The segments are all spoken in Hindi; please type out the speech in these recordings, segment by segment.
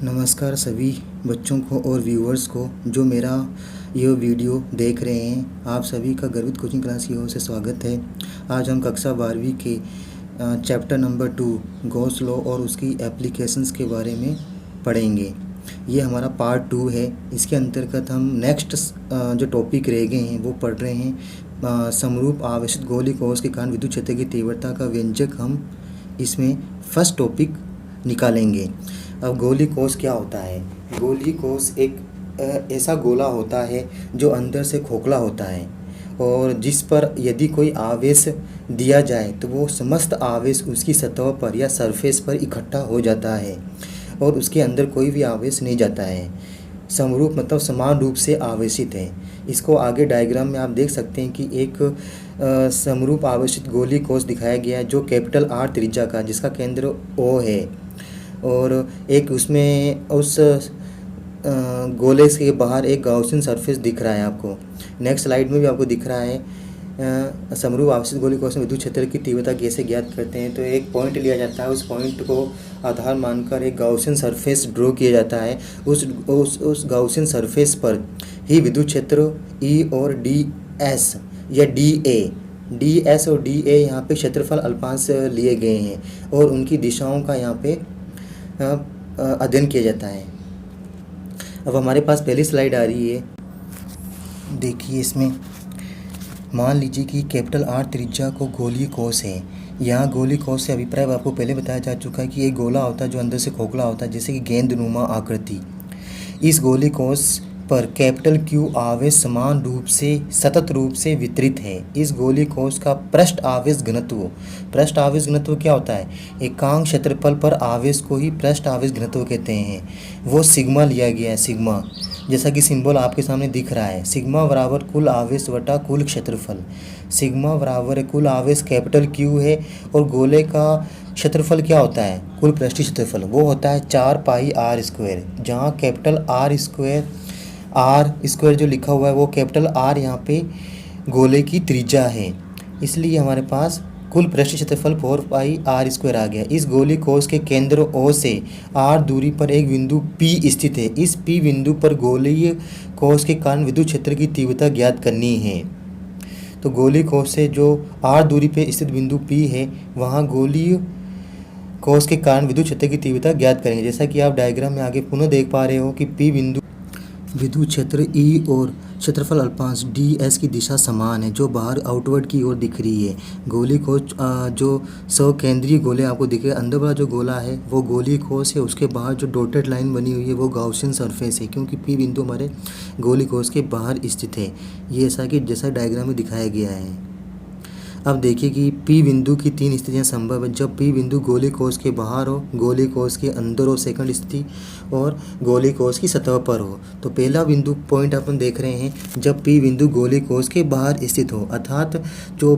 नमस्कार सभी बच्चों को और व्यूअर्स को जो मेरा ये वीडियो देख रहे हैं। आप सभी का गर्वित कोचिंग क्लास की ओर से स्वागत है। आज हम कक्षा 12वीं के चैप्टर नंबर 2 गॉस लॉ और उसकी एप्लीकेशंस के बारे में पढ़ेंगे। ये हमारा पार्ट 2 है। इसके अंतर्गत हम नेक्स्ट जो टॉपिक रह गए हैं वो पढ़ रहे हैं। समरूप आवेशित गोलीय कोश के कारण विद्युत क्षेत्र की तीव्रता का व्यंजक हम इसमें फर्स्ट टॉपिक निकालेंगे। अब गोलीय कोश क्या होता है? गोलीय कोश एक ऐसा गोला होता है जो अंदर से खोखला होता है और जिस पर यदि कोई आवेश दिया जाए तो वो समस्त आवेश उसकी सतह पर या सरफेस पर इकट्ठा हो जाता है और उसके अंदर कोई भी आवेश नहीं जाता है। समरूप मतलब समान रूप से आवेशित है। इसको आगे डायग्राम में आप देख सकते हैं कि एक समरूप आवेशित गोलीय कोश दिखाया गया है जो कैपिटल आर त्रिज्या का, जिसका केंद्र ओ है और एक उसमें उस गोले के बाहर एक गाउसियन सरफेस दिख रहा है आपको। नेक्स्ट स्लाइड में भी आपको दिख रहा है समरूप आवेशित गोलीय कोश में विद्युत क्षेत्र की तीव्रता कैसे ज्ञात करते हैं। तो एक पॉइंट लिया जाता है, उस पॉइंट को आधार मानकर एक गाउसियन सरफेस ड्रॉ किया जाता है। उस गाउसियन सरफेस पर ही विद्युत क्षेत्र ई और डी एस या डी एस और डी ए यहाँ पे क्षेत्रफल अल्पांश लिए गए हैं और उनकी दिशाओं का यहाँ पे अध्ययन किया जाता है। अब हमारे पास पहली स्लाइड आ रही है, देखिए इसमें मान लीजिए कि कैपिटल आर त्रिज्या को गोलीय कोश है। यहाँ गोलीय कोश से अभिप्राय आपको पहले बताया जा चुका है कि एक गोला होता है जो अंदर से खोखला होता है, जैसे कि गेंदनुमा आकृति। इस गोलीय कोश पर कैपिटल क्यू आवेश समान रूप से सतत रूप से वितरित है। इस गोलीय कोश का पृष्ठ आवेश घनत्व क्या होता है? एकांक क्षेत्रफल पर आवेश को ही पृष्ठ आवेश घनत्व कहते हैं। वो सिग्मा लिया गया है, सिग्मा, जैसा कि सिंबल आपके सामने दिख रहा है। सिग्मा बराबर कुल आवेश बटा कुल क्षेत्रफल। सिग्मा बराबर कुल आवेश कैपिटल क्यू है और गोले का क्षेत्रफल क्या होता है? कुल पृष्ठीय क्षेत्रफल, वो होता है 4 पाई आर स्क्वायर, जहाँ कैपिटल आर स्क्वायर जो लिखा हुआ है वो कैपिटल आर यहाँ पे गोले की त्रिज्या है, इसलिए हमारे पास कुल पृष्ठीय क्षेत्रफल 4 पाई आर स्क्वायर आ गया। इस गोलीय कोश के केंद्र ओ से आर दूरी पर एक बिंदु P स्थित है। इस P बिंदु पर गोलीय कोश के कारण विद्युत क्षेत्र की तीव्रता ज्ञात करनी है। तो गोलीय कोश से जो आर दूरी पर स्थित बिंदु P है वहाँ गोलीय कोश के कारण विद्युत क्षेत्र की तीव्रता ज्ञात करेंगे। जैसा कि आप डायग्राम में आगे पुनः देख पा रहे हो कि P बिंदु विद्युत क्षेत्र ई और क्षेत्रफल अल्पांश डी एस की दिशा समान है, जो बाहर आउटवर्ड की ओर दिख रही है। गोलीय कोश जो सकेंद्रीय गोले आपको दिख रहे हैं, अंदर वाला जो गोला है वो गोलीय कोश है, उसके बाहर जो डॉटेड लाइन बनी हुई है वो गाउसियन सरफेस है, क्योंकि पी बिंदु हमारे गोलीय कोश के बाहर स्थित है। ये ऐसा कि जैसा डायग्राम में दिखाया गया है। अब देखिए कि P बिंदु की 3 स्थितियाँ संभव है। जब P बिंदु गोलीय कोश के बाहर हो, गोलीय कोश के अंदर हो सेकंड स्थिति, और गोलीय कोश की सतह पर हो। तो पहला बिंदु पॉइंट अपन देख रहे हैं जब P बिंदु गोलीय कोश के बाहर स्थित हो, अर्थात जो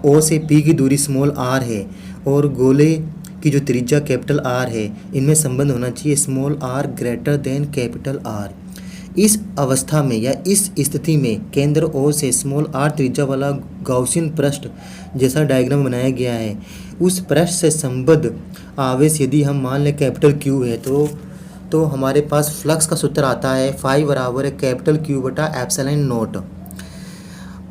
O से P की दूरी स्मॉल r है और गोले की जो त्रिज्या कैपिटल R है, इनमें संबंध होना चाहिए small r greater than capital R। इस अवस्था में या इस स्थिति में केंद्र O से स्मॉल r त्रिज्या वाला गाउसियन पृष्ठ जैसा डायग्राम बनाया गया है, उस पृष्ठ से संबद्ध आवेश यदि हम मान लें कैपिटल Q है तो हमारे पास फ्लक्स का सूत्र आता है फाई बराबर है कैपिटल Q बटा एप्सिलॉन नॉट।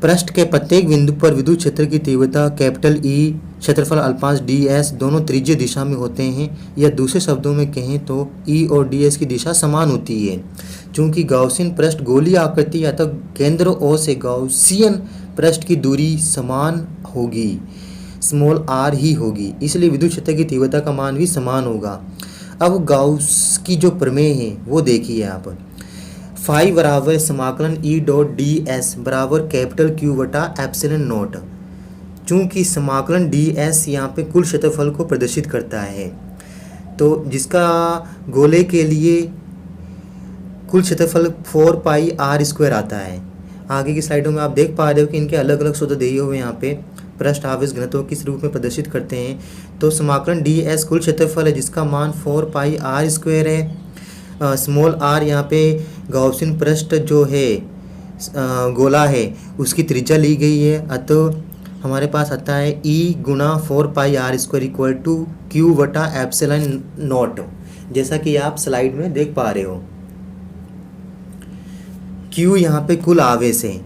पृष्ठ के प्रत्येक बिंदु पर विद्युत क्षेत्र की तीव्रता कैपिटल ई क्षेत्रफल अल्पांश डी एस दोनों त्रिज्य दिशा में होते हैं, या दूसरे शब्दों में कहें तो ई और डी एस की दिशा समान होती है। चूंकि गाउसियन पृष्ठ गोलीय आकृति या तो केंद्र ओ से गाउसियन पृष्ठ की दूरी समान होगी, स्मॉल r ही होगी, इसलिए विद्युत क्षेत्र की तीव्रता का मान भी समान होगा। अब गाउस की जो प्रमेय है वो देखिए आप, फाई बराबर समाकलन ई डॉट डी एस बराबर कैपिटल क्यू बटा एप्सिलॉन नॉट। चूँकि समाकलन डी एस यहाँ पे कुल क्षेत्रफल को प्रदर्शित करता है, तो जिसका गोले के लिए कुल क्षेत्रफल 4 पाई आर स्क्वायर आता है। आगे की स्लाइडों में आप देख पा रहे हो कि इनके अलग अलग सूत्र दिए हुए यहाँ पे पृष्ठ आवेश घनत्व किस रूप में प्रदर्शित करते हैं। तो समाकलन डी एस कुल क्षेत्रफल है जिसका मान 4 पाई आर स्क्वायर है। स्मॉल आर यहाँ पे गाउसियन पृष्ठ जो है गोला है उसकी त्रिज्या ली गई है, अतः हमारे पास आता है ई गुणा 4 pi R square equal to Q बटा एप्सिलॉन नॉट। जैसा कि आप स्लाइड में देख पा रहे हो। Q यहाँ पे कुल आवेश है।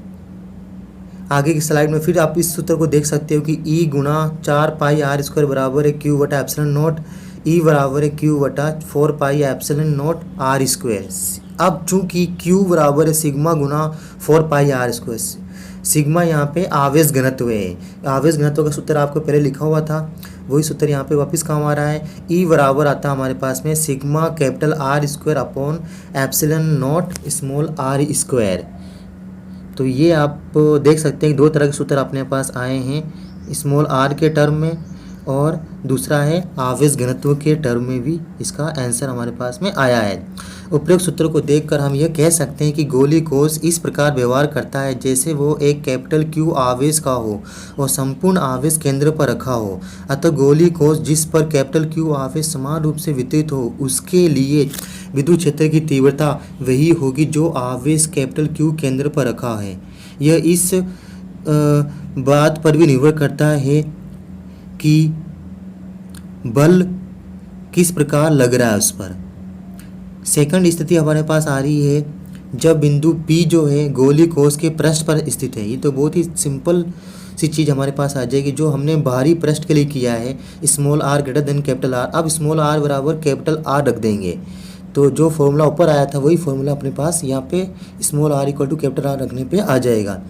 आगे की स्लाइड में फिर आप इस सूत्र को देख सकते हो कि E गुणा 4πr² बराबर है Q बटा एप्सिलॉन नॉट, E बराबर है Q बटा 4π एप्सिलॉन नॉट r²। अब चूंकि Q बराबर है सिग्मा गुणा 4πr², सिग्मा यहाँ पे आवेश घनत्व है। आवेश घनत्व का सूत्र आपको पहले लिखा हुआ था, वही सूत्र यहाँ पे वापस काम आ रहा है। E बराबर आता है हमारे पास में sigma capital R² upon epsilon not small r²। तो ये आप देख सकते हैं दो तरह के सूत्र अपने पास आए हैं, स्मॉल r के टर्म में और दूसरा है आवेश घनत्व के टर्म में भी इसका आंसर हमारे पास में आया है। उपरोक्त सूत्र को देखकर हम यह कह सकते हैं कि गोली कोष इस प्रकार व्यवहार करता है जैसे वो एक कैपिटल Q आवेश का हो और संपूर्ण आवेश केंद्र पर रखा हो। अतः गोली कोष जिस पर कैपिटल Q आवेश समान रूप से वितरित हो उसके लिए विद्युत क्षेत्र की तीव्रता वही होगी जो आवेश कैपिटल Q केंद्र पर रखा है। यह इस बात पर भी निर्भर करता है कि बल किस प्रकार लग रहा है उस पर। सेकंड स्थिति हमारे पास आ रही है जब बिंदु P जो है गोली कोष के पृष्ठ पर स्थित है। ये तो बहुत ही सिंपल सी चीज़ हमारे पास आ जाएगी जो हमने बाहरी पृष्ठ के लिए किया है, small r greater than capital R। अब स्मॉल r बराबर कैपिटल R रख देंगे तो जो फॉर्मूला ऊपर आया था वही फॉर्मूला अपने पास यहाँ पे small r equal to capital R रखने पे आ जाएगा।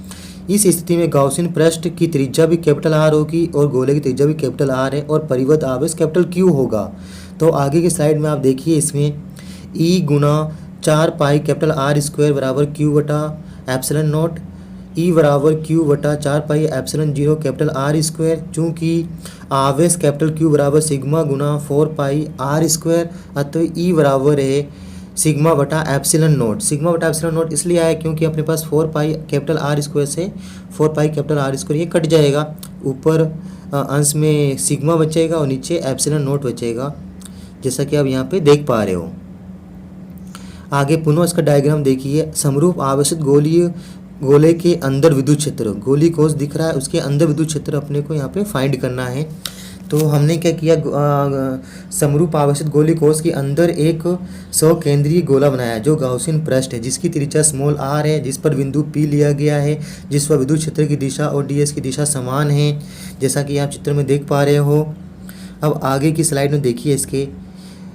इस स्थिति में गॉसियन पृष्ठ की त्रिज्या भी कैपिटल R होगी और गोले की त्रिज्या भी कैपिटल R है और परिवृत्त आवेश कैपिटल Q होगा। तो आगे की स्लाइड में आप देखिए, इसमें E गुणा 4π कैपिटल R² बराबर Q बटा एप्सिलॉन नॉट, E बराबर Q बटा 4π एप्सिलॉन 0 कैपिटल R²। चूँकि आवेश कैपिटल Q बराबर सिग्मा गुणा 4π R², अतः E बराबर है सिग्मा बटा एप्सिलॉन नॉट। सिग्मा बटा एप्सिलॉन नॉट इसलिए आया क्योंकि अपने पास 4π कैपिटल R² से 4π कैपिटल R² ये कट जाएगा, ऊपर अंश में सिग्मा बचेगा और नीचे एप्सिलॉन नॉट बचेगा, जैसा कि आप यहाँ पे देख पा रहे हो। आगे पुनः इसका डायग्राम देखिए। समरूप आवेशित गोले के अंदर विद्युत क्षेत्र, गोली कोष दिख रहा है उसके अंदर विद्युत क्षेत्र अपने को यहाँ पे फाइंड करना है। तो हमने क्या किया, समरूप आवेशित गोली कोष के अंदर एक सकेंद्रीय गोला बनाया जो गॉसियन पृष्ठ है, जिसकी त्रिज्या स्मॉल r है, जिस पर बिंदु P लिया गया है, जिस पर विद्युत क्षेत्र की दिशा और ds की दिशा समान है, जैसा कि आप चित्र में देख पा रहे हो। अब आगे की स्लाइड में देखिए इसके,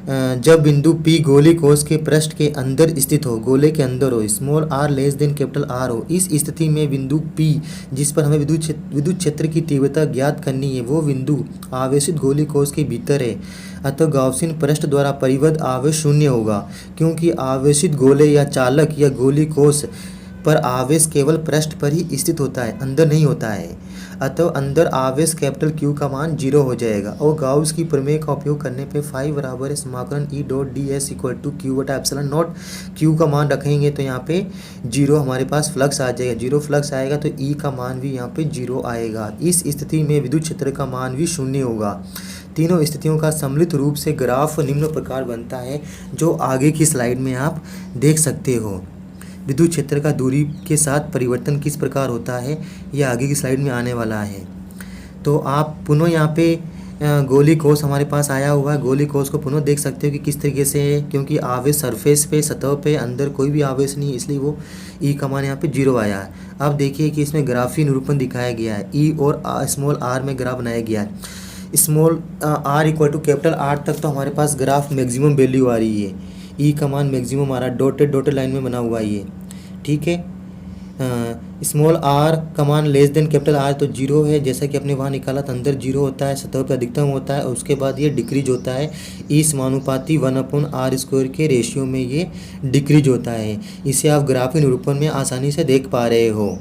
जब बिंदु P गोली कोष के पृष्ठ के अंदर स्थित हो, गोले के अंदर हो, small r less than capital R हो, इस स्थिति में बिंदु P जिस पर हमें विद्युत क्षेत्र की तीव्रता ज्ञात करनी है वो बिंदु आवेशित गोली कोष के भीतर है। अतः गॉसियन पृष्ठ द्वारा परिबद्ध आवेश शून्य होगा क्योंकि आवेशित गोले या चालक या गोली कोष पर आवेश केवल पृष्ठ पर ही स्थित होता है, अंदर नहीं होता है। अतः अंदर आवेश कैपिटल Q का मान 0 हो जाएगा और गाउस की प्रमेय का उपयोग करने पे फाई बराबर है समाकलन E dot ds equal to Q बटा एप्सिलॉन नॉट। Q का मान रखेंगे तो यहाँ पे 0 हमारे पास फ्लक्स आ जाएगा, 0 फ्लक्स आएगा तो E का मान भी यहाँ पे 0 आएगा। इस स्थिति में विद्युत क्षेत्र का मान भी शून्य होगा। तीनों स्थितियों का सम्मिलित रूप से ग्राफ निम्न प्रकार बनता है जो आगे की स्लाइड में आप देख सकते हो। विद्युत क्षेत्र का दूरी के साथ परिवर्तन किस प्रकार होता है यह आगे की स्लाइड में आने वाला है। तो आप पुनः यहाँ पे गोली कोष हमारे पास आया हुआ है, गोली कोष को पुनः देख सकते हो कि किस तरीके से है, क्योंकि आवेश सरफेस पे सतह पे अंदर कोई भी आवेश नहीं है इसलिए वो E का मान यहाँ पे 0 आया है। अब देखिए कि इसमें ग्राफी निरूपण दिखाया गया है, E और स्मॉल r में ग्राफ बनाया गया है। Small r equal to capital R तक तो हमारे पास ग्राफ मैक्सिमम वैल्यू आ रही है, E का मान मैक्सिमम आ रहा है, डॉटेड लाइन में बना हुआ है ये, ठीक है। स्मॉल r का मान लेस देन कैपिटल R तो 0 है, जैसा कि अपने वहाँ निकाला था, अंदर 0 होता है, सतह पर अधिकतम होता है और उसके बाद ये डिक्रीज होता है। E समानुपाती 1/r² के रेशियो में ये डिक्रीज होता है। इसे आप ग्राफी निरूपण में आसानी से देख पा रहे हो।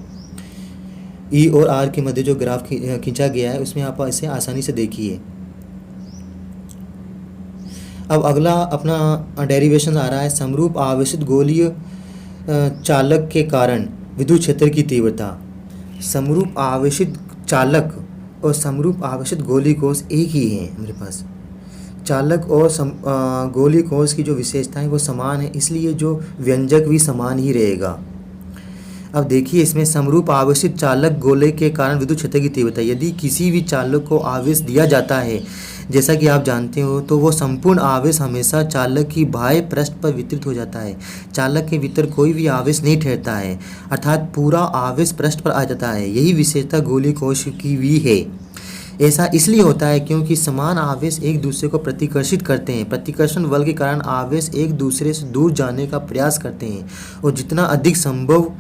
E और R के मध्य जो ग्राफ खींचा गया है उसमें आप इसे आसानी से देखिए। अब अगला अपना डेरिवेशन आ रहा है, समरूप आवेशित गोलीय चालक के कारण विद्युत क्षेत्र की तीव्रता। समरूप आवेशित चालक और समरूप आवेशित गोली कोष एक ही है मेरे पास। चालक और गोली कोष की जो विशेषताएं वो समान है, इसलिए जो व्यंजक भी समान ही रहेगा। अब देखिए इसमें समरूप आवेशित चालक गोले के कारण विद्युत क्षेत्र की तीव्रता। यदि किसी भी चालक को आवेश दिया जाता है जैसा कि आप जानते हो तो वो संपूर्ण आवेश हमेशा चालक की बाह्य पृष्ठ पर वितरित हो जाता है। चालक के भीतर कोई भी आवेश नहीं ठहरता है, अर्थात पूरा आवेश पृष्ठ पर आ जाता है। यही विशेषता गोलीय कोश की भी है। ऐसा इसलिए होता है क्योंकि समान आवेश एक दूसरे को प्रतिकर्षित करते हैं। प्रतिकर्षण बल के कारण आवेश एक दूसरे से दूर जाने का प्रयास करते हैं और जितना अधिक संभव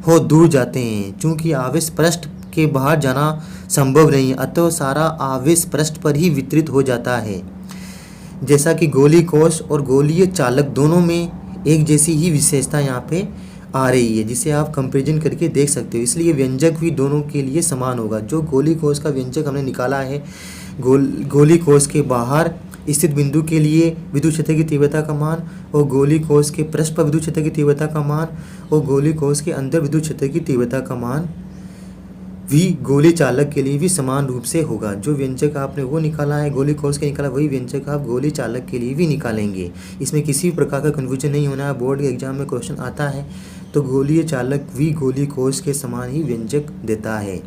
हो दूर जाते हैं। चूंकि आवेश पृष्ठ के बाहर जाना संभव नहीं, अतः सारा आवेश पृष्ठ पर ही वितरित हो जाता है। जैसा कि गोलीय कोश और गोलीय चालक दोनों में एक जैसी ही विशेषता यहाँ पे आ रही है, जिसे आप कंपैरिजन करके देख सकते हो। इसलिए व्यंजक भी दोनों के लिए समान होगा। जो गोलीय कोश का व्यंजक हमने निकाला है, गोलीय कोश के बाहर स्थित बिंदु के लिए विद्युत क्षेत्र की तीव्रता का मान और गोलीय कोश के पृष्ठ पर विद्युत क्षेत्र की तीव्रता का मान और गोलीय कोश के अंदर विद्युत क्षेत्र की तीव्रता का मान भी गोलीय चालक के लिए भी समान रूप से होगा। जो व्यंजक आपने वो निकाला है गोलीय कोश के निकाला, वही व्यंजक आप गोलीय चालक के लिए भी निकालेंगे। इसमें किसी भी प्रकार का कन्फ्यूजन नहीं होना है। बोर्ड के एग्जाम में क्वेश्चन आता है तो गोलीय चालक भी गोलीय कोश के समान ही व्यंजक देता है।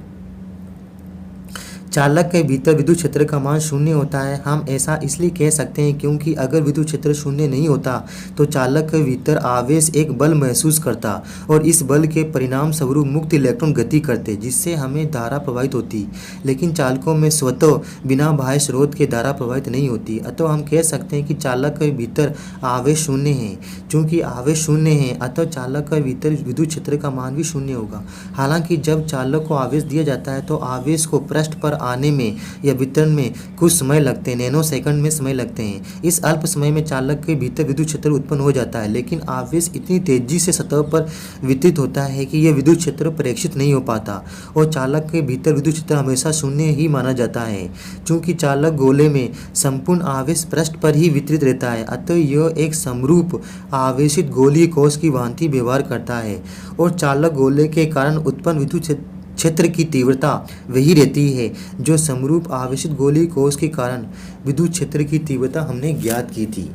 चालक के भीतर विद्युत क्षेत्र का मान शून्य होता है। हम ऐसा इसलिए कह सकते हैं क्योंकि अगर विद्युत क्षेत्र शून्य नहीं होता तो चालक के भीतर आवेश एक बल महसूस करता और इस बल के परिणाम स्वरूप मुक्त इलेक्ट्रॉन गति करते, जिससे हमें धारा प्रवाहित होती। लेकिन चालकों में स्वतः बिना बाह्य स्रोत के धारा प्रवाहित नहीं होती, अतः हम कह सकते हैं कि चालक के भीतर आवेश शून्य है। चूँकि आवेश शून्य है अतः चालक के भीतर विद्युत क्षेत्र का मान भी शून्य होगा। हालांकि जब चालक को आवेश दिया जाता है तो आवेश को पृष्ठ पर आने में या वितरण में कुछ समय लगते हैं, नैनो सेकंड में समय लगते हैं। इस अल्प समय में चालक के भीतर विद्युत क्षेत्र उत्पन्न हो जाता है, लेकिन आवेश इतनी तेजी से सतह पर वितरित होता है कि यह विद्युत क्षेत्र प्रेक्षित नहीं हो पाता और चालक के भीतर विद्युत क्षेत्र हमेशा शून्य ही माना जाता है। चूंकि चालक गोले में संपूर्ण आवेश पृष्ठ पर ही वितरित रहता है, अतः यह एक समरूप आवेशित गोलीय कोश की भांति व्यवहार करता है और चालक गोले के कारण उत्पन्न विद्युत क्षेत्र की तीव्रता वही रहती है जो समरूप आवेशित गोलीय कोश के कारण विद्युत क्षेत्र की तीव्रता हमने ज्ञात की थी।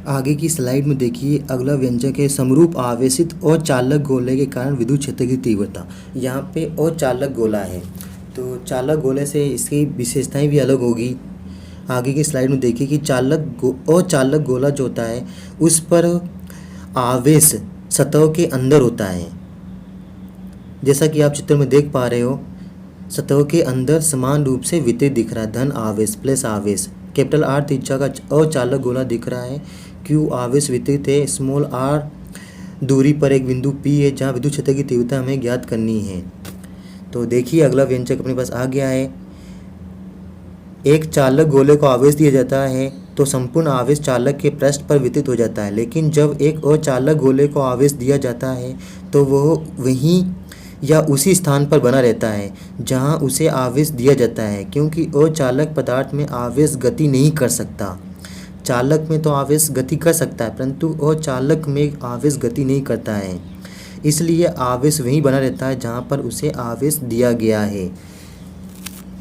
आगे की स्लाइड में देखिए, अगला व्यंजक है समरूप आवेशित और चालक गोले के कारण विद्युत क्षेत्र की तीव्रता। यहाँ पे और चालक गोला है तो चालक गोले से इसकी विशेषताएं भी अलग होगी। आगे की स्लाइड में देखिए कि चालक गोला जो होता है उस पर आवेश सतह के अंदर होता है। जैसा कि आप चित्र में देख पा रहे हो, सतह के अंदर समान रूप से वितरित दिख रहा है धन आवेश प्लस आवेश। कैपिटल आर त्रिज्या का अचालक गोला दिख रहा है। क्यू आवेश वितरित है। स्मॉल आर दूरी पर एक बिंदु पी है जहाँ विद्युत क्षेत्र की तीव्रता हमें ज्ञात करनी है। तो देखिए अगला व्यंजक अपने पास आ गया है। एक चालक गोले को आवेश दिया जाता है तो संपूर्ण आवेश चालक के पृष्ठ पर वितरित हो जाता है, लेकिन जब एक अचालक गोले को आवेश दिया जाता है तो वह वहीं या उसी स्थान पर बना रहता है जहां उसे आवेश दिया जाता है, क्योंकि अचालक पदार्थ में आवेश गति नहीं कर सकता। चालक में तो आवेश गति कर सकता है परंतु अचालक में आवेश गति नहीं करता है, इसलिए आवेश वहीं बना रहता है जहां पर उसे आवेश दिया गया है।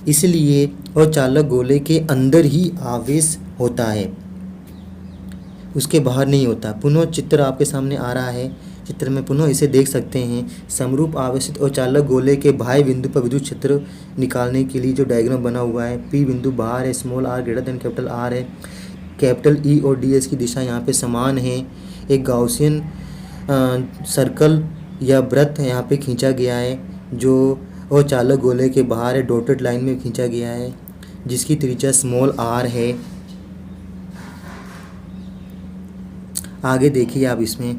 इसलिए अचालक गोले के अंदर ही आवेश होता है, उसके बाहर नहीं होता। पुनः चित्र आपके सामने आ रहा है। चित्र में पुनः इसे देख सकते हैं। समरूप आवेशित और चालक गोले के बाह्य बिंदु पर विद्युत क्षेत्र निकालने के लिए जो डायग्राम बना हुआ है, पी बिंदु बाहर है, small R greater than capital R है, कैपिटल ई और डी एस की दिशा यहाँ पे समान है। एक गाउसियन सर्कल या वृत्त यहाँ पे खींचा गया है जो और चालक गोले के बाहर है, डॉटेड लाइन में खींचा गया है जिसकी त्रिज्या स्मॉल आर है। आगे देखिए आप इसमें,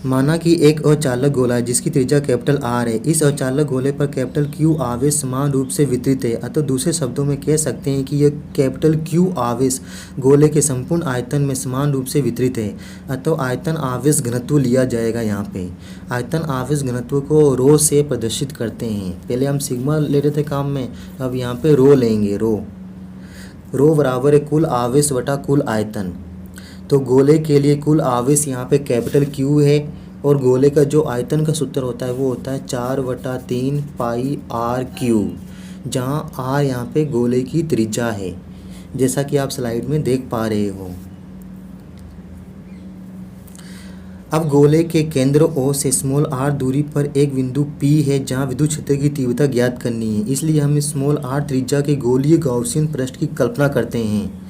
माना कि एक अचालक गोला है जिसकी त्रिज्या कैपिटल आर है। इस अचालक गोले पर कैपिटल क्यू आवेश समान रूप से वितरित है, अतः दूसरे शब्दों में कह सकते हैं कि यह कैपिटल क्यू आवेश गोले के संपूर्ण आयतन में समान रूप से वितरित है। अतः आयतन आवेश घनत्व लिया जाएगा। यहाँ पे आयतन आवेश घनत्व को रो से प्रदर्शित करते हैं। पहले हम सिग्मा ले रहे थे काम में, अब यहाँ पे रो लेंगे। रो बराबर है कुल आवेश बटा कुल आयतन। तो गोले के लिए कुल आवेश यहाँ पे कैपिटल क्यू है और गोले का जो आयतन का सूत्र होता है वो होता है 4/3 पाई आर क्यू, जहाँ आर यहाँ पे गोले की त्रिज्या है, जैसा कि आप स्लाइड में देख पा रहे हो। अब गोले के केंद्र O से स्मॉल r दूरी पर एक बिंदु P है जहां विद्युत क्षेत्र की तीव्रता ज्ञात करनी है। इसलिए हम स्मॉल r त्रिज्या के गोलीय गाउसियन पृष्ठ की कल्पना करते हैं,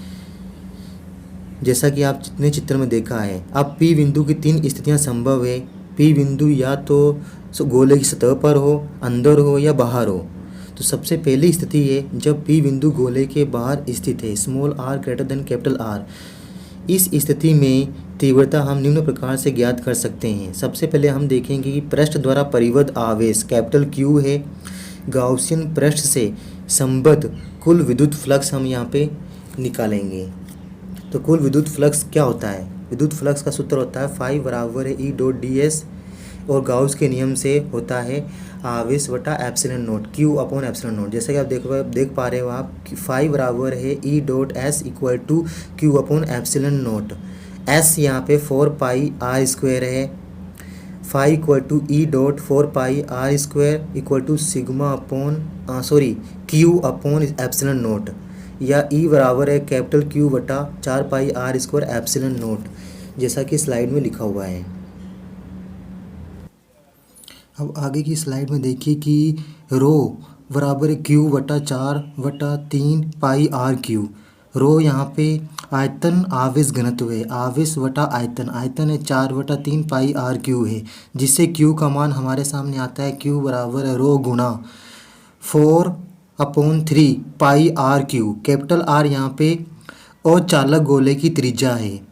जैसा कि आप जितने चित्र में देखा है। अब P बिंदु की 3 स्थितियां संभव है। P बिंदु या तो गोले की सतह पर हो, अंदर हो या बाहर हो। तो सबसे पहली स्थिति है जब P बिंदु गोले के बाहर स्थित है, small r greater than capital R। इस स्थिति में तीव्रता हम निम्न प्रकार से ज्ञात कर सकते हैं। सबसे पहले हम देखेंगे कि पृष्ठ द्वारा परिबद्ध आवेश कैपिटल Q है। गाउसियन पृष्ठ से संबद्ध कुल विद्युत फ्लक्स हम यहाँ पे निकालेंगे। तो कुल विद्युत फ्लक्स क्या होता है? विद्युत फ्लक्स का सूत्र होता है फाई बराबर है E.ds और गाउस के नियम से होता है आवेश बटा epsilon note, Q upon epsilon note. जैसे कि आप देख पा रहे हो आप, फाई बराबर है E.S equal to Q upon epsilon naught. S यहाँ पे 4 पाई R स्क्वायर है। Phi equal to E.4 pi R square equal to sigma upon Q upon epsilon naught, या E बराबर है कैपिटल Q बटा 4 pi R square epsilon naught, जैसा कि स्लाइड में लिखा हुआ है। अब आगे की स्लाइड में देखिए कि रो बराबर है Q बटा 4 बटा 3 पाई R Q। रो यहाँ पे आयतन आवेश घनत्व है, आवेश बटा आयतन, आयतन है 4 बटा 3 पाई R Q है, जिससे Q का मान हमारे सामने आता है Q बराबर है रो गुना 4/3 पाई R Q। कैपिटल R यहाँ पे और चालक गोले की त्रिज्या है।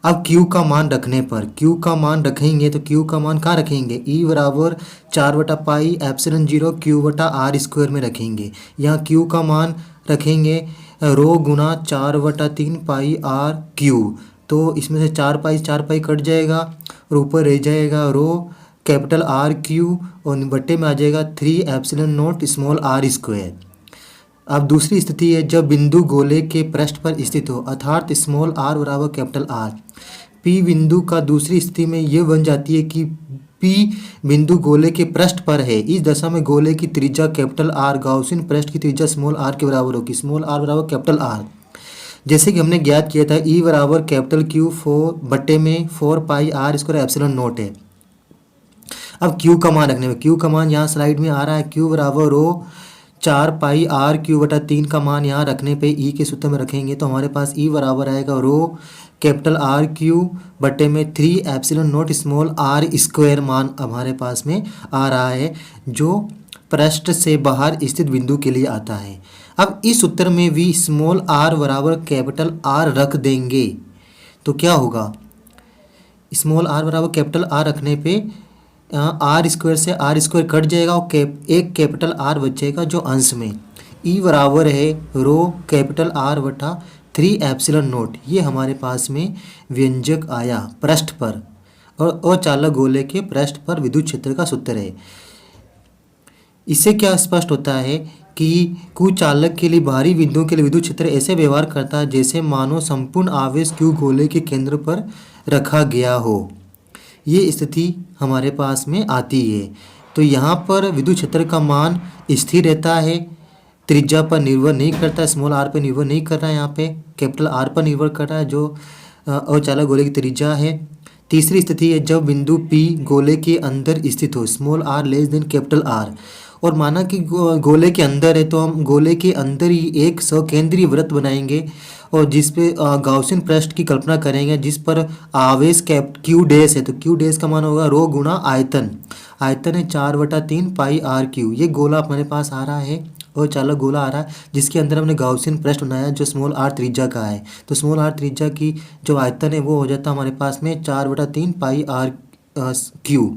अब Q का मान रखने पर, Q का मान रखेंगे तो Q का मान कहाँ रखेंगे? E बराबर 4 बटा पाई एप्सिलॉन 0 Q बटा R स्क्वायर में रखेंगे। यहाँ Q का मान रखेंगे रो गुना 4 बटा 3 पाई R Q। तो इसमें से 4 पाई कट जाएगा और ऊपर रह जाएगा रो कैपिटल R Q और बट्टे में आ जाएगा 3 epsilon note small r square. अब दूसरी स्थिति है जब बिंदु गोले के पृष्ठ पर स्थित हो, अर्थात स्मॉल r बराबर कैपिटल R। P बिंदु का दूसरी स्थिति में यह बन जाती है कि P बिंदु गोले के पृष्ठ पर है। इस दशा में गोले की त्रिज्या कैपिटल R गाउसियन पृष्ठ की त्रिज्या स्मॉल r के बराबर होगी, स्मॉल r बराबर कैपिटल R। जैसे कि हमने ज्ञात किया था E बराबर कैपिटल Q 4 बट्टे में 4 pi R square epsilon naught है। अब Q का मान रखने में, Q का मान यहाँ स्लाइड में आ रहा है, Q बराबर रो 4 पाई R Q बटा 3 का मान यहाँ रखने पे E के सूत्र में रखेंगे तो हमारे पास E बराबर आएगा रो कैपिटल R Q बटे में 3 epsilon note small r square मान हमारे पास में आ रहा है, जो पृष्ठ से बाहर स्थित बिंदु के लिए आता है। अब इस सूत्र में भी स्मॉल r बराबर कैपिटल R रख देंगे तो क्या होगा? स्मॉल r बराबर कैपिटल R रखने पे आर स्क्वायर से आर स्क्वायर कट जाएगा और एक कैपिटल R बचेगा जो अंश में। E बराबर है रो कैपिटल R बटा 3 एप्सिलॉन नोट। ये हमारे पास में व्यंजक आया पृष्ठ पर और चालक गोले के पृष्ठ पर विद्युत क्षेत्र का सूत्र है। इससे क्या स्पष्ट होता है कि कुचालक के लिए बाहरी बिंदुओं के लिए विद्युत क्षेत्र ऐसे व्यवहार करता है जैसे मानो संपूर्ण आवेश Q गोले के केंद्र पर रखा गया हो। ये स्थिति हमारे पास में आती है। तो यहाँ पर विद्युत क्षेत्र का मान स्थिर रहता है, त्रिज्या पर निर्भर नहीं करता, स्मॉल r पर निर्भर नहीं कर रहा है, यहाँ पे कैपिटल R पर निर्भर कर रहा है जो अचालक गोले की त्रिज्या है। तीसरी स्थिति है जब बिंदु P गोले के अंदर स्थित हो, small r less than capital R। और माना कि गोले के अंदर है तो हम गोले के अंदर ही एक सकेंद्रीय वृत्त बनाएंगे और जिस पे गाउसियन पृष्ठ की कल्पना करेंगे जिस पर आवेश Q डैश है। तो Q डैश का मान होगा रो गुना आयतन, आयतन है 4 बटा 3 पाई R Q। ये गोला हमारे पास आ रहा है और चालक गोला आ रहा है जिसके अंदर हमने गाउसियन पृष्ठ बनाया जो स्मॉल r त्रिज्या का है। तो स्मॉल r त्रिज्या की जो आयतन है वो हो जाता है हमारे पास में 4 बटा 3 पाई R Q।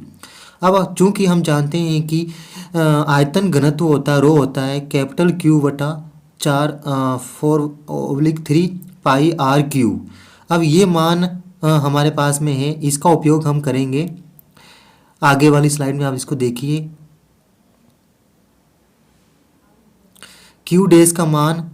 अब चूंकि हम जानते हैं कि आयतन घनत्व होता है रो होता है कैपिटल Q बटा 4/3 पाई R Q। अब ये मान हमारे पास में है, इसका उपयोग हम करेंगे आगे वाली स्लाइड में। आप इसको देखिए, Q डैश का मान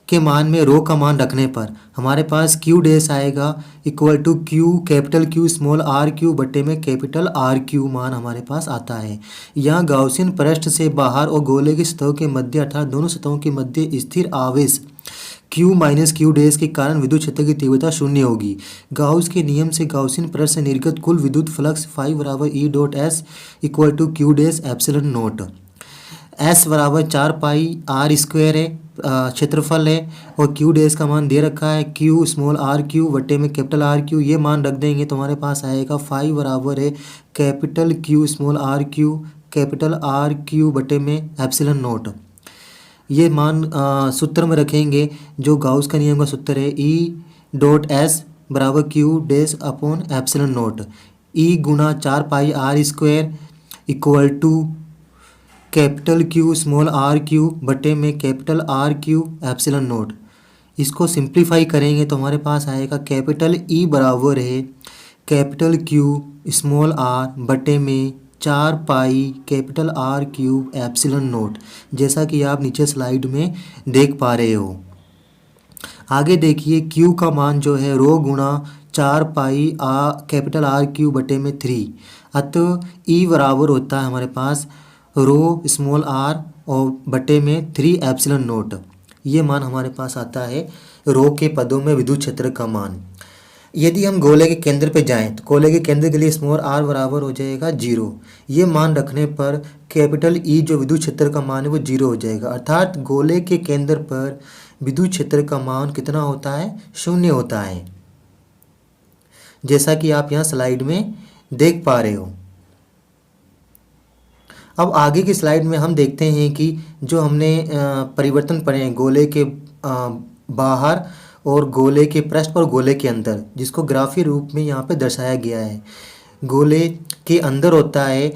के मान में रो का मान रखने पर हमारे पास Q डैश आएगा equal to Q capital Q small R Q बटे में कैपिटल R Q मान हमारे पास आता है। यहाँ गाउसियन पृष्ठ से बाहर और गोले की सतहों के मध्य अर्थात दोनों सतहों के मध्य स्थिर आवेश Q माइनस क्यू डैश के कारण विद्युत क्षेत्र की तीव्रता शून्य होगी। गाउस के नियम से गाउसियन परत से निर्गत कुल विद्युत फ्लक्स फाई बराबर E dot S equal to Q dash epsilon naught. S बराबर 4 पाई r² है, क्षेत्रफल है, और क्यू डैश का मान दे रखा है क्यू स्मॉल आर क्यू बटे में कैपिटल आर क्यू। ये मान रख देंगे तो हमारे पास आएगा फाई बराबर है capital Q small R Q capital R Q बटे में एप्सिलॉन नोट। ये मान सूत्र में रखेंगे जो गाउस का नियम का सूत्र है, ई डॉट एस बराबर Q dash upon epsilon naught. E गुना 4 pi r² equal to capital Q small R Q बटे में capital R Q epsilon naught. इसको सिंप्लीफाई करेंगे तो हमारे पास आएगा कैपिटल ई बराबर है कैपिटल क्यू स्मॉल आर बटे में 4 pi capital R cube epsilon naught, जैसा कि आप नीचे स्लाइड में देख पा रहे हो। आगे देखिए क्यू का मान जो है रो गुणा 4 पाई कैपिटल आर क्यू बटे में 3, अतः ई बराबर होता है हमारे पास रो स्मॉल आर और बटे में 3 एप्सिलॉन नोट। ये मान हमारे पास आता है रो के पदों में विद्युत क्षेत्र का मान। यदि हम गोले के केंद्र पे जाएं तो गोले के केंद्र के लिए स्मॉल आर बराबर हो जाएगा 0। ये मान रखने पर कैपिटल ई जो विद्युत क्षेत्र का मान है वो 0 हो जाएगा, अर्थात गोले के केंद्र पर विद्युत क्षेत्र का मान कितना होता है, 0 होता है, जैसा कि आप यहाँ स्लाइड में देख पा रहे हो। अब आगे की स्लाइड में हम देखते हैं कि जो हमने परिवर्तन पढ़े हैं गोले के बाहर और गोले के पृष्ठ पर गोले के अंदर, जिसको ग्राफीय रूप में यहाँ पे दर्शाया गया है। गोले के अंदर होता है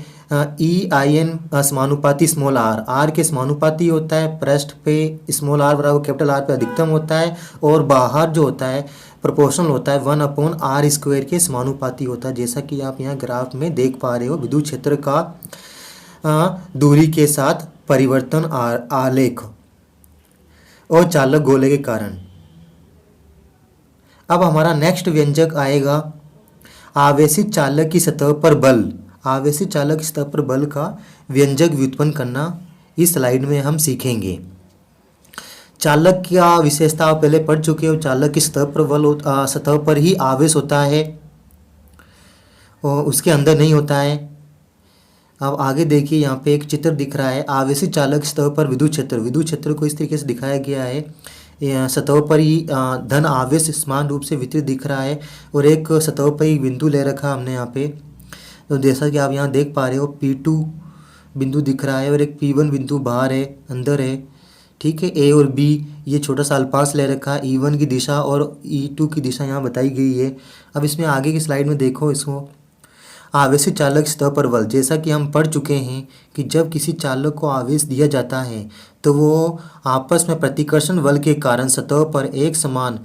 ई आई एन समानुपाती स्मॉल आर, आर के समानुपाती होता है, पृष्ठ पे स्मॉल आर बराबर कैपिटल आर पे अधिकतम होता है, और बाहर जो होता है प्रोपोर्शनल होता है 1/r² के समानुपाती होता है, जैसा कि आप यहाँ ग्राफ में देख पा रहे हो। विद्युत क्षेत्र का दूरी के साथ परिवर्तन आलेख और चालक गोले के कारण। अब हमारा नेक्स्ट व्यंजक आएगा आवेशित चालक की सतह पर बल। आवेशित चालक की सतह पर बल का व्यंजक व्युत्पन्न करना इस स्लाइड में हम सीखेंगे। चालक का विशेषता आप पहले पढ़ चुके हो। चालक की सतह पर बल सतह पर ही आवेश होता है और उसके अंदर नहीं होता है। अब आगे देखिए यहाँ पे एक चित्र दिख रहा है आवेशित चालक सतह पर विद्युत क्षेत्र। विद्युत क्षेत्र को इस तरीके से दिखाया गया है, सतह पर ही धन आवेश समान रूप से वितरित दिख रहा है, और एक सतह पर एक बिंदु ले रखा हमने यहाँ पे। तो जैसा कि आप यहाँ देख पा रहे हो P2 बिंदु दिख रहा है और एक P1 बिंदु बाहर है, अंदर है, ठीक है। ए और बी ये छोटा सा अल्पांश ले रखा है, E1 की दिशा और E2 की दिशा यहाँ बताई गई है। अब इसमें आगे की स्लाइड में देखो इसको आवेशित चालक सतह पर बल। जैसा कि हम पढ़ चुके हैं कि जब किसी चालक को आवेश दिया जाता है तो वो आपस में प्रतिकर्षण बल के कारण सतह पर एक समान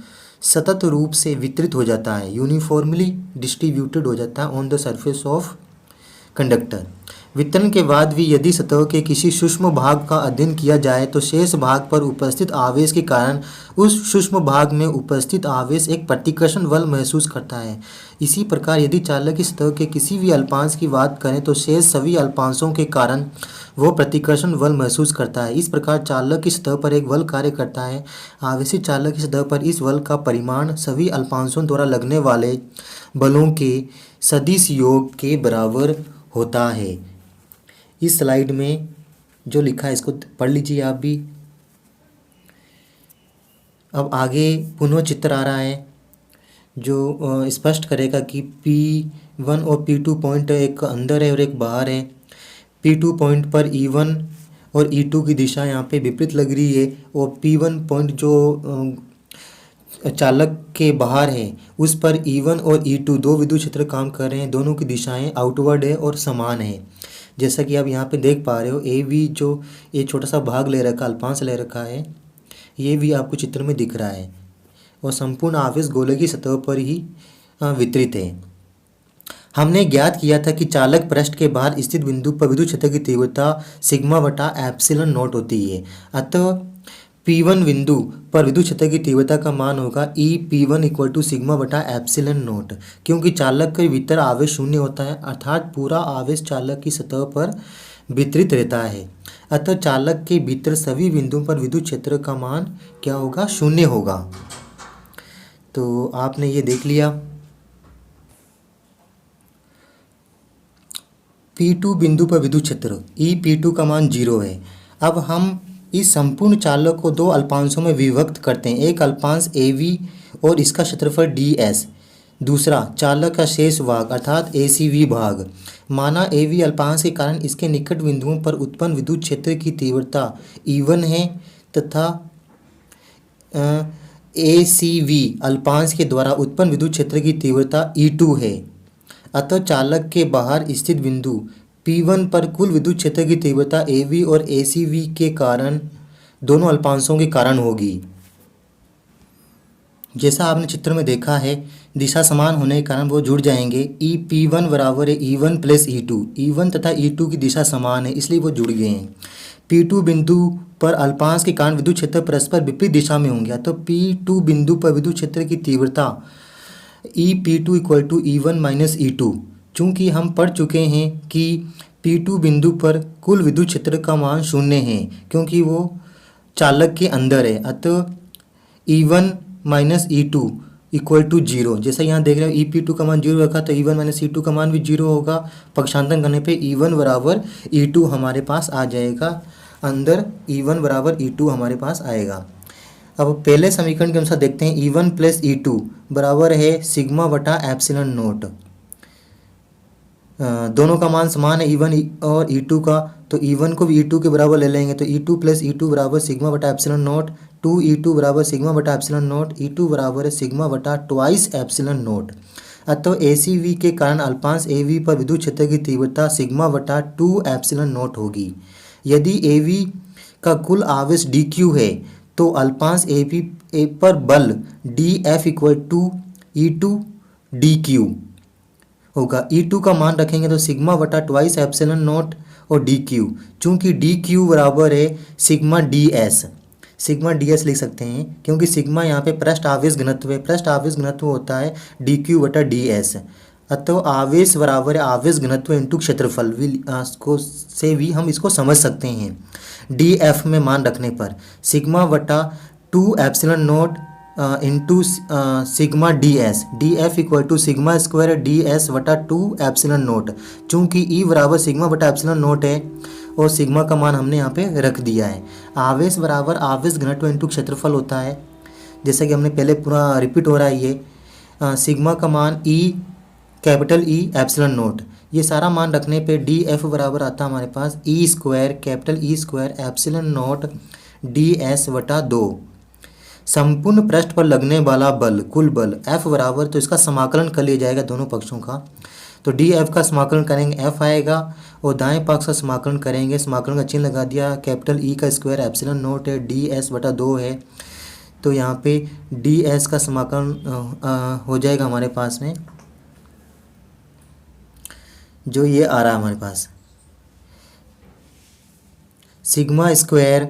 सतत रूप से वितरित हो जाता है, यूनिफॉर्मली डिस्ट्रीब्यूटेड हो जाता है on the surface of conductor. वितरण के बाद भी यदि सतह के किसी सूक्ष्म भाग का अध्ययन किया जाए तो शेष भाग पर उपस्थित आवेश के कारण उस सूक्ष्म भाग में उपस्थित आवेश एक प्रतिकर्षण बल महसूस करता है। इसी प्रकार यदि चालक की सतह के किसी भी अल्पांश की बात करें तो शेष सभी अल्पांशों के कारण वो प्रतिकर्षण बल महसूस करता है। इस प्रकार चालक की सतह पर एक बल कार्य करता है। आवेशित चालक की सतह पर इस बल का परिमाण सभी अल्पांशों द्वारा लगने वाले बलों के सदिश योग के बराबर होता है। इस स्लाइड में जो लिखा है इसको पढ़ लीजिए आप भी। अब आगे पुनः चित्र आ रहा है जो स्पष्ट करेगा कि P1 और P2 पॉइंट एक अंदर है और एक बाहर है। P2 पॉइंट पर E1 और E2 की दिशा यहाँ पे विपरीत लग रही है, और P1 पॉइंट जो चालक के बाहर है उस पर E1 और E2 दो विद्युत क्षेत्र काम कर रहे हैं। दोनों की दिशाएं आउटवर्ड है और समान है, जैसा कि आप यहाँ पे देख पा रहे हो। ए बी जो ये छोटा सा भाग ले रखा अल्पांश ले रखा है, ये भी आपको चित्र में दिख रहा है, और संपूर्ण आवेश गोले की सतह पर ही वितरित है। हमने ज्ञात किया था कि चालक पृष्ठ के बाहर स्थित बिंदु पर विद्युत क्षेत्र की तीव्रता सिग्मा बटा एप्सिलॉन नॉट होती है। अतः P1 बिंदु पर विद्युत क्षेत्र की तीव्रता का मान होगा ई P1 इक्वल टू सिग्मा बटा एप्सिलॉन नॉट, क्योंकि चालक के भीतर आवेश शून्य होता है, अर्थात पूरा आवेश चालक की सतह पर वितरित रहता है। अतः चालक के भीतर सभी बिंदुओं पर विद्युत क्षेत्र का मान क्या होगा? शून्य होगा। तो आपने ये देख लिया। P2 बिंदु पर विद्युत क्षेत्र ई P2 का मान 0 है। अब हम इस संपूर्ण चालक को दो अल्पांशों में विभक्त करते हैं। एक अल्पांश AV और इसका क्षेत्रफल DS, दूसरा चालक का शेष भाग अर्थात ACV भाग। माना AV अल्पांश के कारण इसके निकट बिंदुओं पर उत्पन्न विद्युत क्षेत्र की तीव्रता E1 है तथा ACV अल्पांश के द्वारा उत्पन्न विद्युत क्षेत्र की तीव्रता E2 है। अतः चालक के बाहर स्थित बिंदु P1 पर कुल विद्युत क्षेत्र की तीव्रता AV और ACV के कारण दोनों अल्पांशों के कारण होगी। जैसा आपने चित्र में देखा है, दिशा समान होने के कारण वो जुड़ जाएंगे। ई P1 बराबर है E1 प्लस E2। E1 तथा E2 की दिशा समान है, इसलिए वो जुड़ गए हैं। P2 बिंदु पर अल्पांश के कारण विद्युत क्षेत्र परस्पर विपरीत दिशा में होंगे। तो P2 बिंदु पर विद्युत क्षेत्र की तीव्रता ई P2 equal to E1 minus E2। चूँकि हम पढ़ चुके हैं कि P2 बिंदु पर कुल विद्युत क्षेत्र का मान शून्य है क्योंकि वो चालक के अंदर है। अतः E1 minus E2 equal to 0। जैसा यहाँ देख रहे हो ई P2 का मान 0 रखा तो E1 माइनस E2 का मान भी 0 होगा। पक्षांतरण करने पे E1 बराबर E2 हमारे पास आ जाएगा। अंदर E1 बराबर E2 हमारे पास आएगा। अब पहले समीकरण के अनुसार देखते हैं। E1 प्लस E2 बराबर है सिग्मा बटा एप्सिलॉन नोट। दोनों का मान समान है E1 और E2 का, तो E1 को भी E2 के बराबर ले लेंगे। तो E2 प्लस E2 बराबर सिग्मा बटा एप्सिलॉन नोट। 2E2 बराबर सिग्मा बटा एप्सिलॉन नोट। E2 बराबर है सिग्मा बटा ट्वाइस एप्सिलॉन नोट। अतः ACV के कारण अल्पांश AV पर विद्युत क्षेत्र की तीव्रता सिग्मा बटा 2 एप्सिलॉन नोट होगी। यदि AV का कुल आवेश DQ है तो अल्पांश AP पर बल DF equal to E2 DQ होगा। E2 का मान रखेंगे तो सिग्मा बटा ट्वाइस एप्सिलॉन नोट और DQ। चूंकि DQ बराबर है सिग्मा DS, सिग्मा DS लिख सकते हैं क्योंकि सिग्मा यहाँ पे पृष्ठ आवेश घनत्व है। पृष्ठ आवेश घनत्व होता है DQ बटा DS। अतः आवेश बराबर है आवेश घनत्व इंटू क्षेत्रफल से भी हम इसको समझ सकते हैं। DF में मान रखने पर सिग्मा बटा 2 epsilon naught into sigma DS। DF equal to sigma square DS बटा 2 एप्सिलॉन नोट। चूँकि E बराबर सिग्मा बटा एप्सिलॉन नोट है और सिग्मा का मान हमने यहाँ पे रख दिया है। आवेश बराबर आवेश घनत्व इंटू क्षेत्रफल होता है, जैसा कि हमने पहले पूरा रिपीट हो रहा है ये। सिग्मा का मान E capital E epsilon note. ये सारा मान रखने पे DF बराबर आता है हमारे पास E square capital E square epsilon note DS बटा 2। संपूर्ण पृष्ठ पर लगने वाला बल कुल बल F बराबर, तो इसका समाकलन कर लिया जाएगा दोनों पक्षों का। तो DF का समाकलन करेंगे F आएगा और दाएं पक्ष का समाकलन करेंगे, समाकलन का चिन्ह लगा दिया। कैपिटल E का स्क्वायर एप्सिलॉन नोट है DS बटा 2 है, तो यहाँ पे DS का समाकलन हो जाएगा हमारे पास में, जो ये आ रहा है हमारे पास सिग्मा स्क्वायर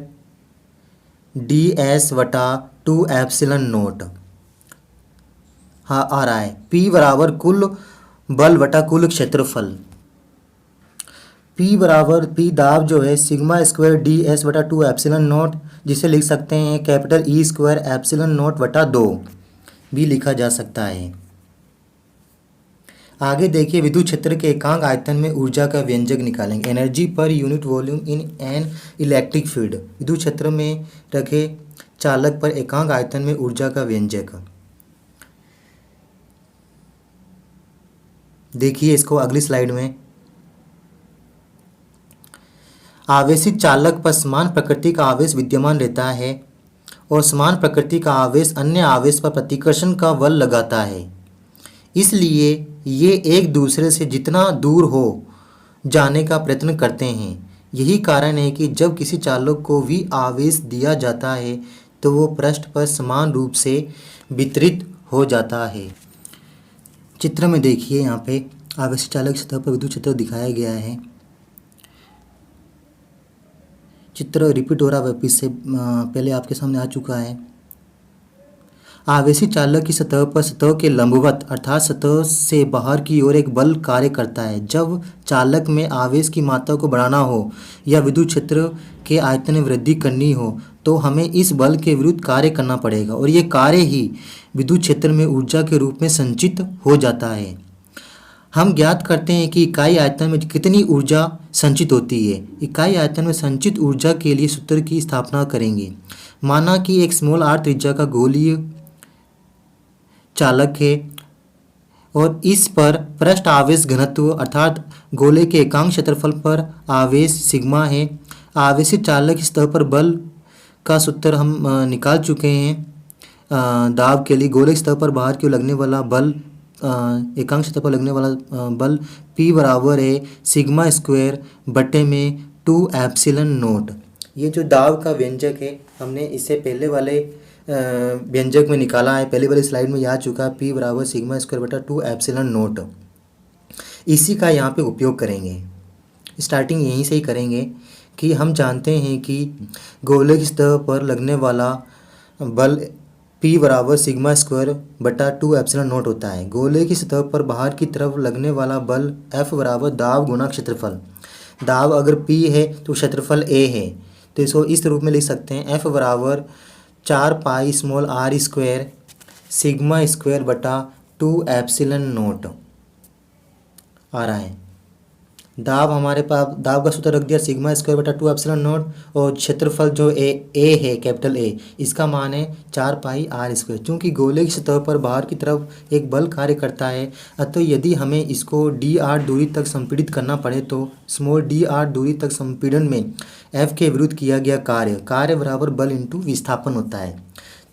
DS बटा 2 एप्सिलॉन नोट। हाँ आ रहा है। P बराबर कुल बल बटा कुल क्षेत्रफल। P बराबर P दाब जो है सिग्मा स्क्वायर DS बटा 2 एप्सिलॉन नोट, जिसे लिख सकते हैं capital E square epsilon note बटा 2 भी लिखा जा सकता है। आगे देखिए विद्युत क्षेत्र के एकांक आयतन में ऊर्जा का व्यंजक निकालेंगे। Energy per unit volume in an electric field. विद्युत क्षेत्र में रखे चालक पर एकांक आयतन में ऊर्जा का व्यंजक। देखिए इसको अगली स्लाइड में। आवेशित चालक पर समान प्रकृति का आवेश विद्यमान रहता है और समान प्रकृति का आवेश अन्य आवेश पर प्रतिकर्षण का बल लगाता है। इसलिए ये एक दूसरे से जितना दूर हो जाने का प्रयत्न करते हैं। यही कारण है कि जब किसी चालक को भी आवेश दिया जाता है तो वो पृष्ठ पर समान रूप से वितरित हो जाता है। चित्र में देखिए यहाँ पे आवेशित चालक सतह पर विद्युत क्षेत्र दिखाया गया है। चित्र रिपीट हो रहा है, इससे पहले आपके सामने आ चुका है। आवेशित चालक की सतह पर सतह के लंबवत अर्थात सतह से बाहर की ओर एक बल कार्य करता है। जब चालक में आवेश की मात्रा को बढ़ाना हो या विद्युत क्षेत्र के आयतन में वृद्धि करनी हो तो हमें इस बल के विरुद्ध कार्य करना पड़ेगा और ये कार्य ही विद्युत क्षेत्र में ऊर्जा के रूप में संचित हो जाता है। हम ज्ञात करते हैं कि इकाई आयतन में कितनी ऊर्जा संचित होती है। इकाई आयतन में संचित ऊर्जा के लिए सूत्र की स्थापना करेंगे। माना कि एक स्मॉल r त्रिज्या का गोलीय चालक है और इस पर पृष्ठ आवेश घनत्व अर्थात गोले के एकांक क्षेत्रफल पर आवेश सिग्मा है। आवेशित चालक की सतह पर बल का सूत्र हम निकाल चुके हैं। दाब के लिए गोले की सतह पर बाहर की ओर लगने वाला बल एकांक सतह पर लगने वाला बल P बराबर है सिग्मा स्क्वायर बटे में 2 एप्सिलॉन नॉट। ये जो दाब का व्यंजक है हमने इससे पहले वाले व्यंजक में निकाला है, पहले वाली स्लाइड में आ चुका है। P बराबर सिग्मा स्क्वायर बटा 2 एप्सिलॉन नॉट। इसी का यहाँ पे उपयोग करेंगे। स्टार्टिंग यहीं से ही करेंगे कि हम जानते हैं कि गोले की सतह पर लगने वाला बल P बराबर सिग्मा स्क्वायर बटा 2 एप्सिलॉन नॉट होता है। गोले की सतह पर बाहर की तरफ लगने वाला बल F बराबर दाब गुना क्षेत्रफल। दाब अगर P है तो क्षेत्रफल A है, तो इसको इस रूप में लिख सकते हैं F बराबर 4 pi small r square sigma square बटा 2 एप्सिलॉन नॉट आ रहा है। दाब हमारे पास दाब का सूत्र रख दिया सिग्मा स्क्वायर बटा 2 एप्सिलॉन नॉट और क्षेत्रफल जो ए है कैपिटल ए इसका मान है 4 पाई r स्क्वायर। चूँकि गोले की सतह पर बाहर की तरफ एक बल कार्य करता है अतः यदि हमें इसको dr दूरी तक संपीड़ित करना पड़े तो स्मॉल dr दूरी तक संपीड़न में f के विरुद्ध किया गया कार्य बराबर बल इंटू विस्थापन होता है।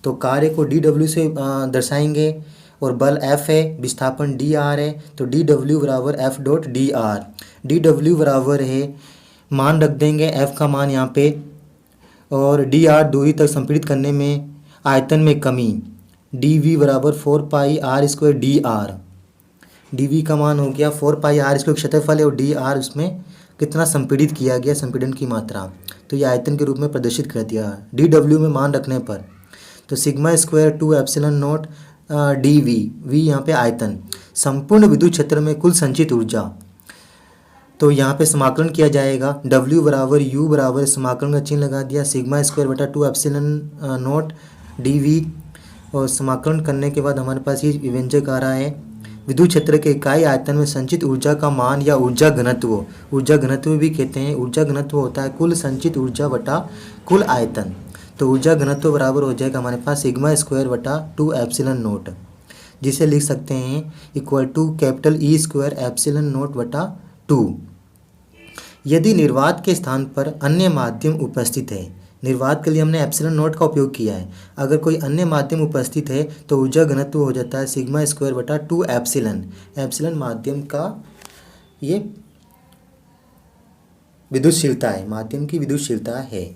तो कार्य को dw से दर्शाएंगे और बल F है, विस्थापन dr है, तो dw बराबर F डॉट dr। dw बराबर है मान रख देंगे F का मान यहाँ पे और dr दूरी तक संपीड़ित करने में आयतन में कमी dv बराबर 4 pi r square dr। dv का मान हो गया 4 पाई r स्क्वायर क्षेत्रफल है और dr उसमें कितना संपीड़ित किया गया संपीड़न की मात्रा, तो ये आयतन के रूप में प्रदर्शित कर दिया dw में मान रखने पर। तो sigma square 2 epsilon not dv, v यहाँ पे आयतन, संपूर्ण विद्युत क्षेत्र में कुल संचित ऊर्जा। तो यहाँ पे समाकलन किया जाएगा w बराबर u बराबर समाकलन का चिन्ह लगा दिया सिग्मा स्क्वायर बटा 2 एप्सिलॉन नॉट dv और समाकलन करने के बाद हमारे पास ये व्यंजक आ रहा है विद्युत क्षेत्र के इकाई आयतन में संचित ऊर्जा का मान या ऊर्जा घनत्व भी कहते हैं। ऊर्जा घनत्व होता है कुल संचित ऊर्जा बटा कुल आयतन। तो ऊर्जा घनत्व बराबर हो जाएगा हमारे पास सिग्मा स्क्वायर बटा 2 एप्सिलॉन नॉट, जिसे लिख सकते हैं equal to capital E square epsilon naught बटा 2। यदि निर्वात के स्थान पर अन्य माध्यम उपस्थित है, निर्वात के लिए हमने एप्सिलॉन नॉट का उपयोग किया है, अगर कोई अन्य माध्यम उपस्थित है तो ऊर्जा घनत्व हो जाता है सिग्मा स्क्वायर बटा 2 एप्सिलॉन माध्यम का ये विद्युतशीलता है, माध्यम की विद्युतशीलता है।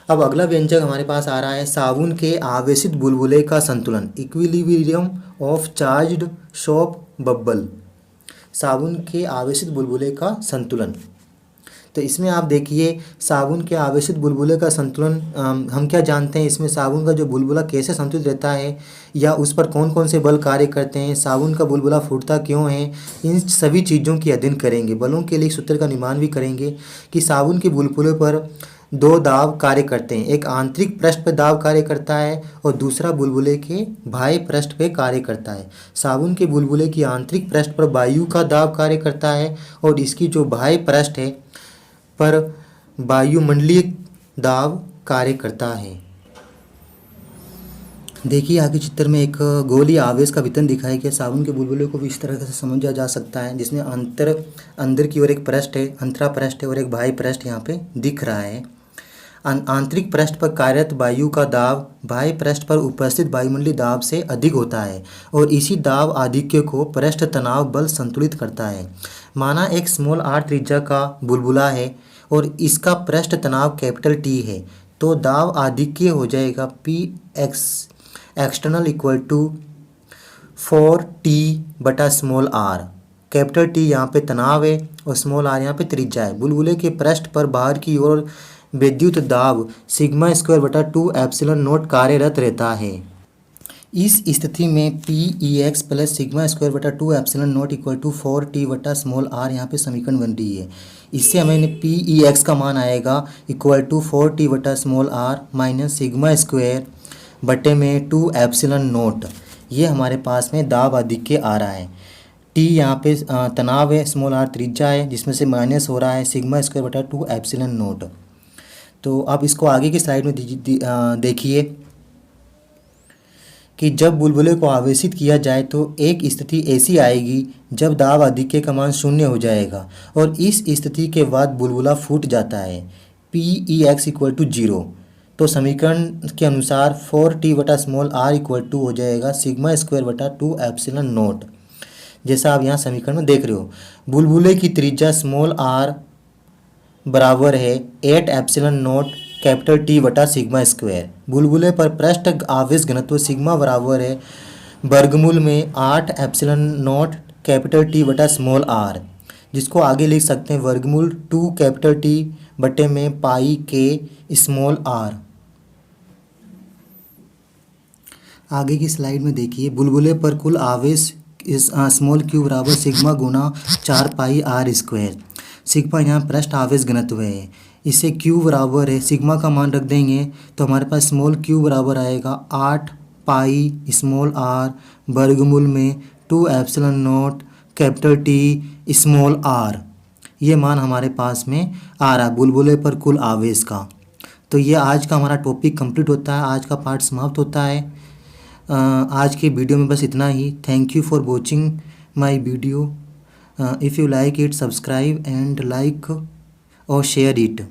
अब अगला व्यंजक हमारे पास आ रहा है साबुन के आवेशित बुलबुले का संतुलन, equilibrium of charged soap bubble. साबुन के आवेशित बुलबुले का संतुलन, तो इसमें आप देखिए साबुन के आवेशित बुलबुले का संतुलन हम क्या जानते हैं, इसमें साबुन का जो बुलबुला कैसे संतुलित रहता है या उस पर कौन कौन से बल कार्य करते हैं, साबुन का बुलबुला फूटता क्यों है, इन सभी चीज़ों की अध्ययन करेंगे। बलों के लिए सूत्र का निर्माण भी करेंगे कि साबुन के बुलबुले पर 2 दाब कार्य करते हैं, एक आंतरिक पृष्ठ पर दाब कार्य करता है और दूसरा बुलबुले के बाह्य पृष्ठ पे कार्य करता है। साबुन के बुलबुले की आंतरिक पृष्ठ पर वायु का दाब कार्य करता है और इसकी जो बाह्य पृष्ठ है पर वायुमंडलीय दाब कार्य करता है। देखिए आगे चित्र में एक गोलीय आवेश का वितरण दिखाया गया। साबुन के बुलबुले को भी इस तरह से समझा जा सकता है जिसमें अंदर की ओर एक पृष्ठ है, अंतरा पृष्ठ है और एक बाह्य पृष्ठ यहाँ पे दिख रहा है। आंतरिक पृष्ठ पर कार्यरत वायु का दाब बाह्य पृष्ठ पर उपस्थित वायुमंडलीय दाब से अधिक होता है और इसी दाब आधिक्य को पृष्ठ तनाव बल संतुलित करता है। माना एक स्मॉल r त्रिज्या का बुलबुला है और इसका पृष्ठ तनाव कैपिटल T है, तो दाब आधिक्य हो जाएगा Px external equal to 4T बटा स्मॉल r। कैपिटल T यहाँ पे तनाव है और स्मॉल r यहाँ पे त्रिज्या है। बुलबुले के पृष्ठ पर बाहर की ओर विद्युत दाब सिग्मा स्क्वायर बटा 2 एप्सिलॉन नोट कार्यरत रहता है। इस स्थिति में P E x plus sigma square बटा 2 epsilon note equal to 4t बटा स्मॉल आर, यहाँ पे समीकरण बन रही है। इससे हमें पी ई एक्स का मान आएगा इक्वल टू 4t बटा small R minus sigma square बटे में 2 एप्सिलॉन नोट। ये हमारे पास में दाब आधिक्य आ रहा है। टी यहाँ पे तनाव है, स्मॉल आर त्रिज्या है, जिसमें से माइनस हो रहा है सिग्मा स्क्वायर बटा 2 एप्सिलॉन नोट। तो आप इसको आगे की स्लाइड में देखिए कि जब बुलबुले को आवेशित किया जाए तो एक स्थिति ऐसी आएगी जब दाब आधिक्य का मान शून्य हो जाएगा और इस स्थिति के बाद बुलबुला फूट जाता है P E X equal to 0। तो समीकरण के अनुसार 4t बटा स्मॉल आर इक्वल टू हो जाएगा सिग्मा स्क्वायर बटा 2 एप्सिलॉन नोट। जैसा आप यहाँ समीकरण में देख रहे हो, बुलबुले की त्रिज्या स्मॉल आर बराबर है 8 एप्सिलॉन नोट कैपिटल टी बटा सिग्मा स्क्वायर। बुलबुले पर पृष्ठ आवेश घनत्व सिग्मा बराबर है वर्गमूल में 8 एप्सिलॉन नोट कैपिटल टी बटा स्मॉल आर, जिसको आगे लिख सकते हैं वर्गमूल 2 कैपिटल टी बटे में पाई के स्मॉल आर। आगे की स्लाइड में देखिए, बुलबुले पर कुल आवेश स्मॉल क्यू बराबर सिग्मा गुना 4 पाई आर स्क्वायर। सिग्मा यहाँ पृष्ठ आवेश घनत्व है, इसे क्यू बराबर है, सिग्मा का मान रख देंगे तो हमारे पास स्मॉल क्यू बराबर आएगा 8 पाई स्मॉल आर वर्गमूल में 2 epsilon naught capital T small R. ये मान हमारे पास में आ रहा है बुलबुले पर कुल आवेश का। तो ये आज का हमारा टॉपिक कंप्लीट होता है, आज का पार्ट समाप्त होता है। आज के वीडियो में बस इतना ही। Thank you for watching my video. If you like it, subscribe and like और शेयर इट।